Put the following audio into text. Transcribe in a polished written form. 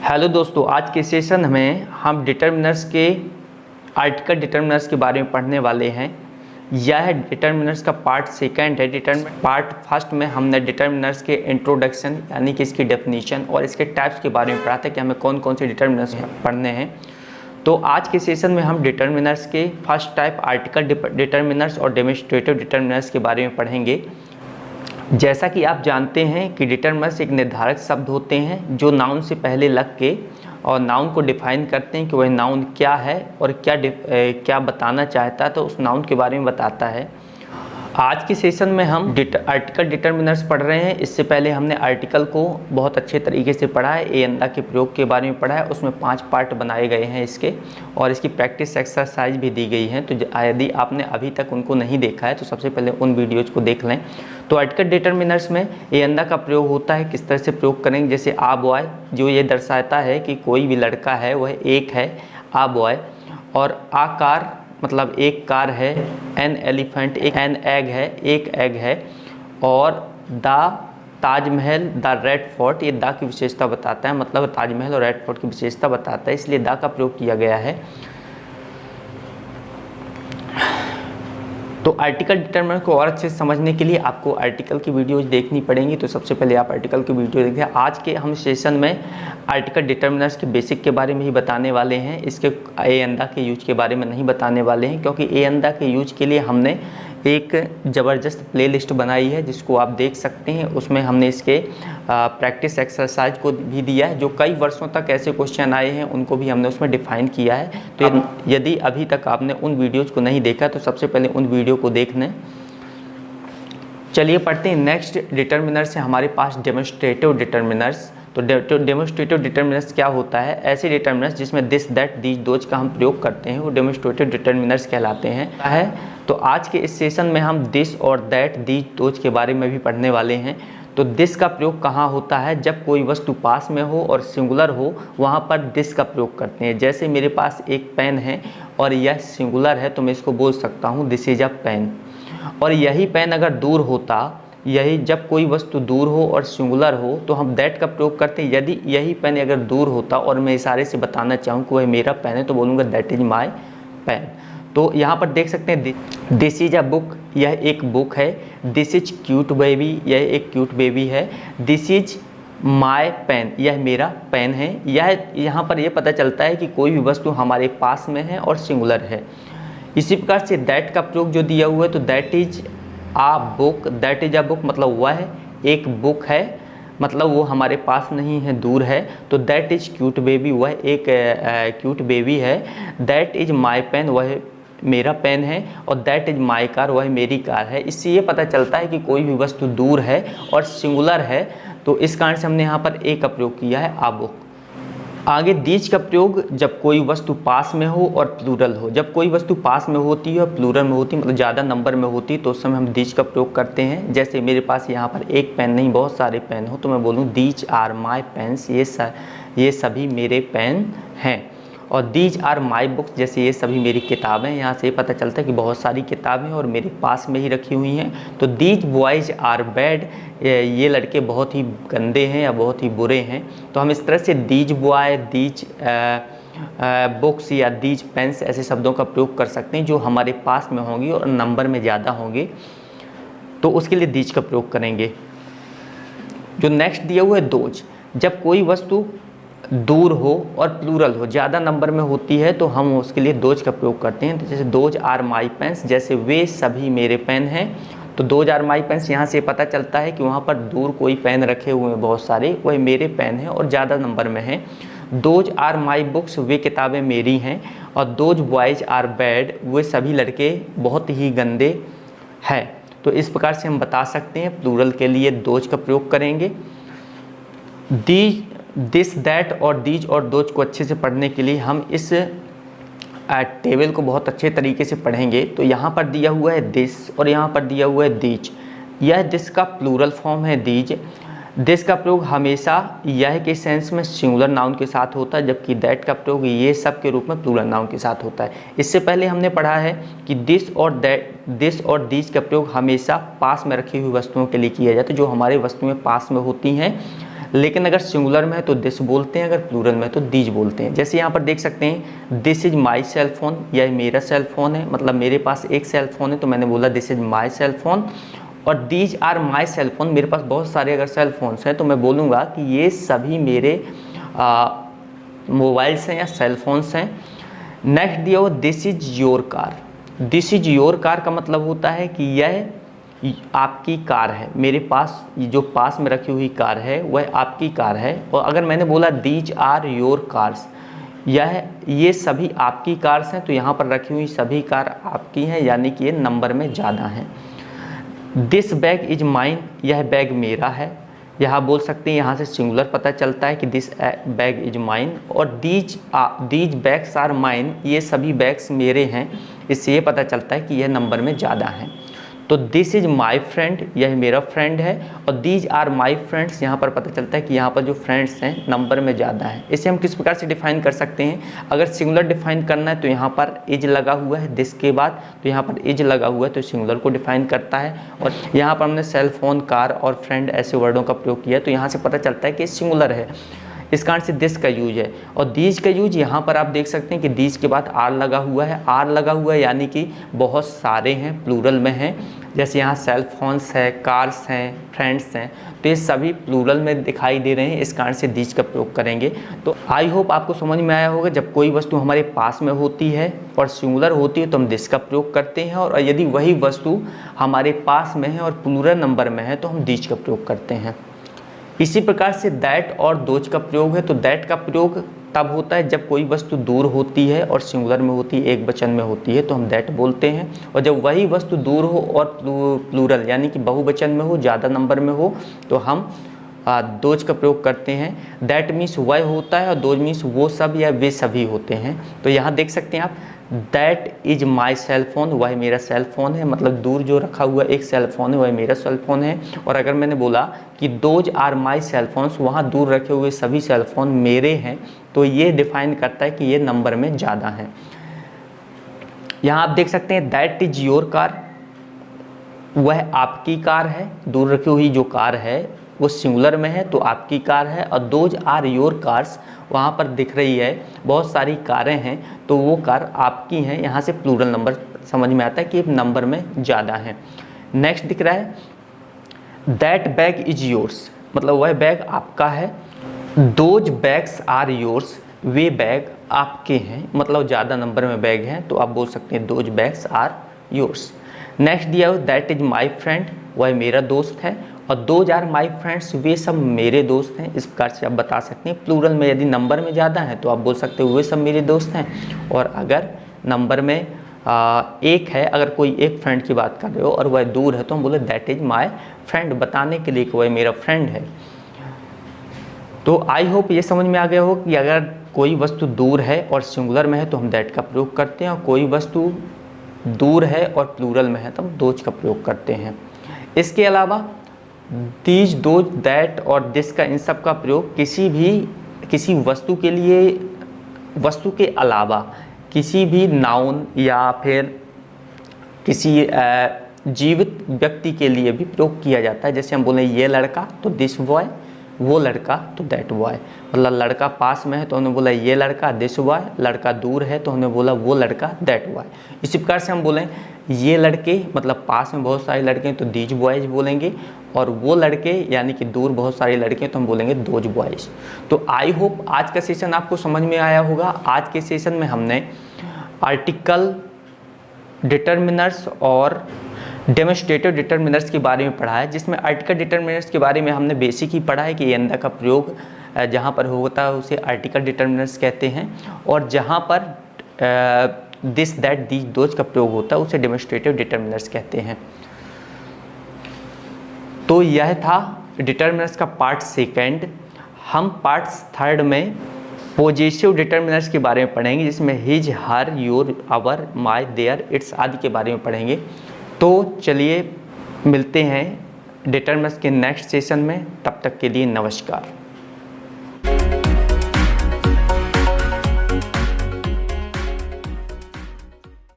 Hello दोस्तों, आज के सेशन में हम डिटर्मिनर्स के आर्टिकल डिटर्मिनर्स के बारे में पढ़ने वाले हैं। यह डिटर्मिनर्स का पार्ट सेकंड है। पार्ट फर्स्ट में हमने डिटर्मिनर्स के इंट्रोडक्शन यानी कि इसकी डेफिनेशन और इसके टाइप्स के बारे में पढ़ा था कि हमें कौन कौन से डिटर्मिनर्स पढ़ने हैं। तो आज के सेशन में हम डिटर्मिनर्स के फर्स्ट टाइप आर्टिकल डिटर्मिनर्स और डेमोन्स्ट्रेटिव डिटर्मिनर्स के बारे में पढ़ेंगे। जैसा कि आप जानते हैं कि डिटर्मिनर्स एक निर्धारक शब्द होते हैं जो नाउन से पहले लग के और नाउन को डिफाइन करते हैं कि वह नाउन क्या है और क्या बताना चाहता है, तो उस नाउन के बारे में बताता है। आज के सेशन में हम आर्टिकल डिटर्मिनर्स पढ़ रहे हैं। इससे पहले हमने आर्टिकल को बहुत अच्छे तरीके से पढ़ा है, ए अंडा के प्रयोग के बारे में पढ़ा है। उसमें 5 पार्ट बनाए गए हैं इसके, और इसकी प्रैक्टिस एक्सरसाइज भी दी गई है। तो यदि आपने अभी तक उनको नहीं देखा है तो सबसे पहले उन वीडियोज़ को देख लें। तो आर्टिकल डिटर्मिनर्स में ए अंडा का प्रयोग होता है। किस तरह से प्रयोग करेंगे, जैसे आ बॉय, जो ये दर्शाता है कि कोई भी लड़का है वह एक है, आ बॉय। और आकार मतलब एक कार है, एन एलिफेंट एन एग है, एक एग है। और the Taj Mahal, the red fort, ये द की विशेषता बताता है, मतलब ताजमहल और रेड फोर्ट की विशेषता बताता है, इसलिए द का प्रयोग किया गया है। तो आर्टिकल डिटर्मिनर को और अच्छे से समझने के लिए आपको आर्टिकल की वीडियोज देखनी पड़ेंगी। तो सबसे पहले आप आर्टिकल की वीडियो देखिए। आज के हम सेशन में आर्टिकल डिटर्मिनर्स के बेसिक के बारे में ही बताने वाले हैं। इसके ए अंडा के यूज के बारे में नहीं बताने वाले हैं, क्योंकि ए अंडा के यूज के लिए हमने एक ज़बरदस्त प्लेलिस्ट बनाई है जिसको आप देख सकते हैं। उसमें हमने इसके प्रैक्टिस एक्सरसाइज को भी दिया है, जो कई वर्षों तक ऐसे क्वेश्चन आए हैं उनको भी हमने उसमें डिफाइन किया है। तो यदि अभी तक आपने उन वीडियोज़ को नहीं देखा तो सबसे पहले उन वीडियो को देख लें। चलिए पढ़ते हैं। नेक्स्ट डिटर्मिनर्स है हमारे पास डेमोन्स्ट्रेटिव डिटर्मिनर्स। तो डेमोन्स्ट्रेटिव डिटर्मिनर्स क्या होता है? ऐसे डिटर्मिनर्स जिसमें दिस दैट दीज दोज का हम प्रयोग करते हैं वो डेमोन्स्ट्रेटिव डिटर्मिनर्स कहलाते हैं। तो आज के इस सेशन में हम दिस और दैट दीज दोज के बारे में भी पढ़ने वाले हैं। तो दिस का प्रयोग कहाँ होता है? जब कोई वस्तु पास में हो और सिंगुलर हो वहाँ पर दिस का प्रयोग करते हैं। जैसे मेरे पास एक पेन है और यह सिंगुलर है तो मैं इसको बोल सकता हूँ दिस इज अ पेन। और यही पेन अगर दूर होता, जब कोई वस्तु दूर हो और सिंगुलर हो तो हम दैट का प्रयोग करते हैं। यदि यही पेन अगर दूर होता और मैं इशारे से बताना चाहूँ कि वह मेरा पेन है तो बोलूँगा दैट इज माई पेन। तो यहाँ पर देख सकते हैं दिस इज अ बुक, यह एक बुक है। दिस इज क्यूट बेबी, यह एक क्यूट बेबी है। दिस इज माई पेन, यह मेरा पेन है। यहाँ पर यह पता चलता है कि कोई भी वस्तु हमारे पास में है और सिंगुलर है। इसी प्रकार से दैट का प्रयोग जो दिया हुआ है तो that is a book, that is a book मतलब वह एक बुक है, मतलब वो हमारे पास नहीं है, दूर है। तो दैट इज क्यूट बेबी, वह एक क्यूट बेबी है। दैट इज माई पेन, वह मेरा पेन है। और दैट इज माई कार, वह मेरी कार है। इससे ये पता चलता है कि कोई भी वस्तु दूर है और सिंगुलर है। तो इस कारण से हमने यहाँ पर ए का प्रयोग किया है, आ बुक। आगे दीज का प्रयोग जब कोई वस्तु पास में हो और प्लूरल हो। जब कोई वस्तु पास में होती है और प्लूरल में होती है, मतलब ज़्यादा नंबर में होती है, तो उस समय हम दीज का प्रयोग करते हैं। जैसे मेरे पास यहाँ पर एक पेन नहीं बहुत सारे पेन हो तो मैं बोलूँ दीज आर माई पेन्स, ये सभी मेरे पेन हैं। और दीज आर माई बुक्स, जैसे ये सभी मेरी किताबें। यहाँ से पता चलता है कि बहुत सारी किताबें और मेरे पास में ही रखी हुई हैं। तो दीज बॉयज़ आर बैड, ये लड़के बहुत ही गंदे हैं या बहुत ही बुरे हैं। तो हम इस तरह से दीज बॉय, दीज बुक्स या दीज पेन्स ऐसे शब्दों का प्रयोग कर सकते हैं जो हमारे पास में होंगी और नंबर में ज़्यादा होंगे, तो उसके लिए दीज का प्रयोग करेंगे। जो नेक्स्ट दिया हुआ है दोज। जब कोई वस्तु दूर हो और प्लूरल हो, ज़्यादा नंबर में होती है, तो हम उसके लिए दोज का प्रयोग करते हैं। तो जैसे दोज आर माई पेन्स, जैसे वे सभी मेरे पेन हैं। तो दोज आर माई पेन्स, यहाँ से पता चलता है कि वहाँ पर दूर कोई पेन रखे हुए हैं बहुत सारे, वह मेरे पेन हैं और ज़्यादा नंबर में हैं। दोज आर माई बुक्स, वे किताबें मेरी हैं। और दोज बॉयज़ आर बैड, वे सभी लड़के बहुत ही गंदे हैं। तो इस प्रकार से हम बता सकते हैं प्लूरल के लिए दोज का प्रयोग करेंगे। दिस दैट और दीज और दोज को अच्छे से पढ़ने के लिए हम इस टेबल को बहुत अच्छे तरीके से पढ़ेंगे। तो यहाँ पर दिया हुआ है दिस और यहाँ पर दिया हुआ है दीज। यह दिस का प्लूरल फॉर्म है दीज। दिस का प्रयोग हमेशा यह के सेंस में सिंगुलर नाउन के साथ होता है, जबकि दैट का प्रयोग ये सब के रूप में प्लूरल नाउन के साथ होता है। इससे पहले हमने पढ़ा है कि दिस और दीज का प्रयोग हमेशा पास में रखी हुई वस्तुओं के लिए किया जाता है, जो हमारे वस्तुएं पास में होती हैं। लेकिन अगर सिंगुलर में है तो दिस बोलते हैं, अगर प्लूरल में है तो दीज बोलते हैं। जैसे यहाँ पर देख सकते हैं this is my cell phone, यह मेरा सेल फोन है, मतलब मेरे पास एक सेल फोन है तो मैंने बोला this is my cell phone. और these are my cell phone, मेरे पास बहुत सारे अगर सेल फोन्स हैं तो मैं बोलूँगा कि ये सभी मेरे मोबाइल्स हैं या सेल फोन्स हैं। नेक्स्ट दिया हो this is your car. This is your car का मतलब होता है कि यह आपकी कार है, मेरे पास जो पास में रखी हुई कार है वह आपकी कार है। और अगर मैंने बोला दीज आर योर कार्स, ये सभी आपकी कार्स हैं, तो यहाँ पर रखी हुई सभी कार आपकी हैं, यानी कि ये नंबर में ज़्यादा हैं। दिस बैग इज माइन, यह बैग मेरा है, यहाँ बोल सकते हैं, यहाँ से सिंगुलर पता चलता है कि दिस बैग इज माइन। और दीज बैग्स आर माइन, ये सभी बैग्स मेरे हैं, इससे ये पता चलता है कि यह नंबर में ज़्यादा है। तो दिस इज माई फ्रेंड, यह मेरा फ्रेंड है। और दीज आर माई फ्रेंड्स, यहाँ पर पता चलता है कि यहाँ पर जो फ्रेंड्स हैं नंबर में ज़्यादा है। इसे हम किस प्रकार से डिफाइन कर सकते हैं, अगर सिंगुलर डिफाइन करना है तो यहाँ पर इज लगा हुआ है दिस के बाद, तो यहाँ पर इज लगा हुआ है तो सिंगुलर को डिफाइन करता है। और यहाँ पर हमने सेल फोन, कार और फ्रेंड ऐसे वर्डों का प्रयोग किया, तो यहाँ से पता चलता है कि सिंगुलर है। इस कारण से दिस का यूज है। और दीज का यूज यहाँ पर आप देख सकते हैं कि दीज के बाद आर लगा हुआ है, आर लगा हुआ है यानी कि बहुत सारे हैं, प्लूरल में हैं। जैसे यहाँ सेल फोन्स है, कार्स हैं, फ्रेंड्स हैं, तो ये सभी प्लूरल में दिखाई दे रहे हैं, इस कारण से दीज का प्रयोग करेंगे। तो आई होप आपको समझ में आया होगा, जब कोई वस्तु हमारे पास में होती है और सिंगुलर होती है तो हम दिस का प्रयोग करते हैं, और यदि वही वस्तु हमारे पास में है और प्लूरल नंबर में है तो हम दीज का प्रयोग करते हैं। इसी प्रकार से दैट और दोज का प्रयोग है। तो दैट का प्रयोग तब होता है जब कोई वस्तु दूर होती है और सिंगुलर में होती है, एक वचन में होती है, तो हम दैट बोलते हैं। और जब वही वस्तु दूर हो और प्लूरल यानी कि बहुवचन में हो, ज़्यादा नंबर में हो, तो हम दोज का प्रयोग करते हैं। दैट मीन्स वह होता है और दोज मीन्स वो सब या वे सभी होते हैं। तो यहाँ देख सकते हैं आप, that is my cell phone, वह मेरा सेल फोन है, मतलब दूर जो रखा हुआ एक सेल फोन है वह मेरा सेल फोन है। और अगर मैंने बोला कि those are my cell phones, वहाँ दूर रखे हुए सभी सेल फोन मेरे हैं, तो ये डिफाइन करता है कि ये नंबर में ज़्यादा है। यहाँ आप देख सकते हैं दैट इज योर कार, वह आपकी कार है, दूर रखी हुई जो कार है वो सिंगुलर में है तो आपकी कार है। और दोज आर योर कार्स, वहाँ पर दिख रही है बहुत सारी कारें हैं तो वो कार आपकी हैं, यहाँ से प्लूरल नंबर समझ में आता है कि नंबर में ज़्यादा है। नेक्स्ट दिख रहा है दैट बैग इज योर्स, मतलब वह बैग आपका है। दोज बैग्स आर योर्स, वे बैग आपके हैं, मतलब ज़्यादा नंबर में बैग हैं, तो आप बोल सकते हैं those bags are yours. Next दिया हो दैट इज माई फ्रेंड, वह मेरा दोस्त है। और दोज आर माई फ्रेंड्स, वे सब मेरे दोस्त हैं। इस प्रकार से आप बता सकते हैं। प्लूरल में यदि नंबर में ज़्यादा है तो आप बोल सकते हो वे सब मेरे दोस्त हैं। और अगर नंबर में एक है, अगर कोई एक फ्रेंड की बात कर रहे हो और वह दूर है तो हम बोले दैट इज माई फ्रेंड, बताने के लिए कि वह मेरा फ्रेंड है। तो आई होप ये समझ में आ गया हो कि अगर कोई वस्तु दूर है और सिंगुलर में है तो हम दैट का प्रयोग करते हैं, और कोई वस्तु दूर है और प्लूरल में है तो हम दोज का प्रयोग करते हैं। इसके अलावा दीज, दोज, दैट और दिस का, इन सब का प्रयोग किसी वस्तु के लिए, वस्तु के अलावा किसी भी नाउन या फिर किसी जीवित व्यक्ति के लिए भी प्रयोग किया जाता है। जैसे हम बोले ये लड़का तो दिस बॉय, वो लड़का तो दैट बॉय, मतलब लड़का पास में है तो हमने बोला ये लड़का दिस बॉय, लड़का दूर है तो हमने बोला वो लड़का दैट बॉय। इसी प्रकार से हम बोलें ये लड़के, मतलब पास में बहुत सारे लड़के हैं तो दीज बॉयज बोलेंगे, और वो लड़के यानी कि दूर बहुत सारे लड़के हैं तो हम बोलेंगे दोज बॉयज। तो आई होप आज का सेशन आपको समझ में आया होगा। आज के सेशन में हमने आर्टिकल, डिटर्मिनर्स और डेमोस्ट्रेटिव डिटर्मिनर्स के बारे में पढ़ा है, जिसमें आर्टिकल डिटर्मिनर्स के बारे में हमने बेसिक ही पढ़ा है कि एंदा का प्रयोग जहाँ पर होता है उसे आर्टिकल डिटर्मिनर्स कहते हैं, और जहाँ पर दिस, दैट, दीज, दोज का प्रयोग होता है उसे डेमोस्ट्रेटिव डिटर्मिनर्स कहते हैं। तो यह था डिटर्मिनर्स का पार्ट सेकंड। हम पार्ट थर्ड में पॉजिटिव डिटर्मिनर्स के बारे में पढ़ेंगे, जिसमें his, her, your, our, my, their, its आदि के बारे में पढ़ेंगे। तो चलिए मिलते हैं डिटर्मिनर्स के नेक्स्ट सेशन में, तब तक के लिए नमस्कार।